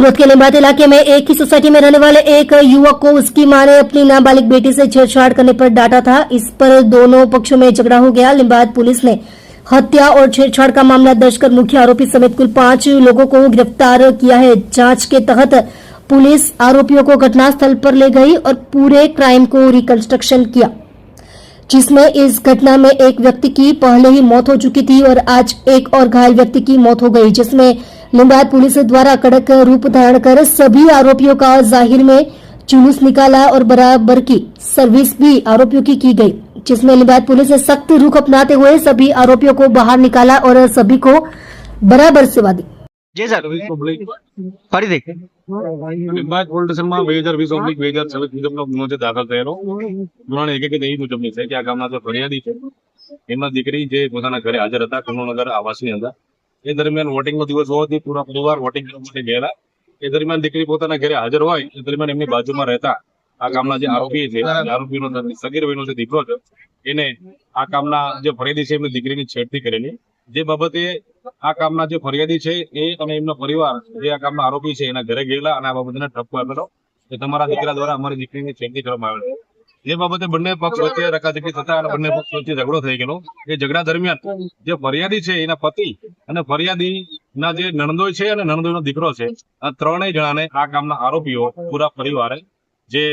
सूरत के लिबात इलाके में एक ही सोसाइटी में रहने वाले एक युवक को उसकी मां ने अपनी नाबालिग बेटी से छेड़छाड़ करने पर डांटा था। इस पर दोनों पक्षों में झगड़ा हो गया। लिबात पुलिस ने हत्या और छेड़छाड़ का मामला दर्ज कर मुख्य आरोपी समेत कुल 5 लोगों को गिरफ्तार किया है। जांच के तहत पुलिस आरोपियों को घटनास्थल पर ले गई और पूरे क्राइम को रिकंस्ट्रक्शन किया, जिसमें इस घटना में एक व्यक्ति की पहले ही मौत हो चुकी थी और आज एक और घायल व्यक्ति की मौत हो गई, जिसमें लिंबायत पुलिस द्वारा कड़क रूप धारण कर सभी आरोपियों का जाहिर में जुलूस निकाला और बराबर की सर्विस भी आरोपियों की गई, जिसमें लिंबायत पुलिस ने सख्त रुख अपनाते हुए सभी आरोपियों को बाहर निकाला और सभी को बराबर सेवा दी। જે સર ફરી દેખ લીંબાયત પોલીસ સ્ટેશનમાં 2020-2026 મુજબનો ગુનો જે દાખલ થયેલો ગુનાની હકીકત એ મુજબની છે કે આ ગામના જે ફરિયાદી છે એમના દીકરી જે પોતાના ઘરે હાજર હતા કમળનગર આવાસની અંદર એ દરમિયાન વોટિંગનો દિવસ હોવાથી પૂરા પરિવાર વોટિંગ કરવા માટે ગયેલા। એ દરમિયાન દીકરી પોતાના ઘરે હાજર હોય એ દરમિયાન એમની બાજુમાં રહેતા આ ગામના જે આરોપી છે આરોપીનો સગીર વયનો જે દીકરો છે એને આ કામના જે ફરિયાદી છે એમની દીકરીની છેડતી કરેલી, જે બાબતે આ કામના જે ફરિયાદી છે એ અને એમનો પરિવાર જે આ કામના આરોપી છે એના ઘરે ગયેલા અને આ બાબતને ઠપકો આપેલો કે તમારા દીકરા દ્વારા અમારી દીકરીની છેડતી કરવામાં આવેલ છે। જે બાબતે બંને પક્ષ વચ્ચે રકાઝકી થતા અને બંને પક્ષ વચ્ચે ઝઘડો થઈ ગયેલો। એ ઝઘડા દરમિયાન જે ફરિયાદી છે એના પતિ અને ફરિયાદીના જે નણંદોઈ છે અને નણંદોઈનો દીકરો છે આ ત્રણેય જણાને આ કામના આરોપીઓ પૂરા પરિવારે જે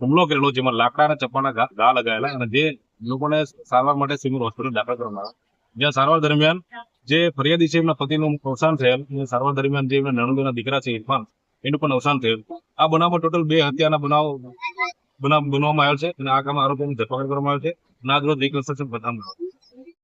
હુમલો કરેલો, જેમાં લાકડા અને ચપ્પાના ઘા લગાવેલા અને જે લોકોને સારવાર માટે સિવિલ હોસ્પિટલ દાખલ કરવામાં આવ્યા, જ્યાં સારવાર દરમિયાન જે ફરિયાદી છે એમના પતિનું અવસાન થયેલ, સારવાર દરમિયાન જે એમના નણંદોના દીકરા છે ઇરફાન એનું પણ અવસાન થયેલ। આ બનાવમાં ટોટલ 2 હત્યાના બનાવવામાં આવેલ છે અને આ કામમાં આરોપીની ધરપકડ કરવામાં આવે છે અને આ વિરુદ્ધ રિકન્સ્ટ્રક્શન બતાવવામાં આવે છે।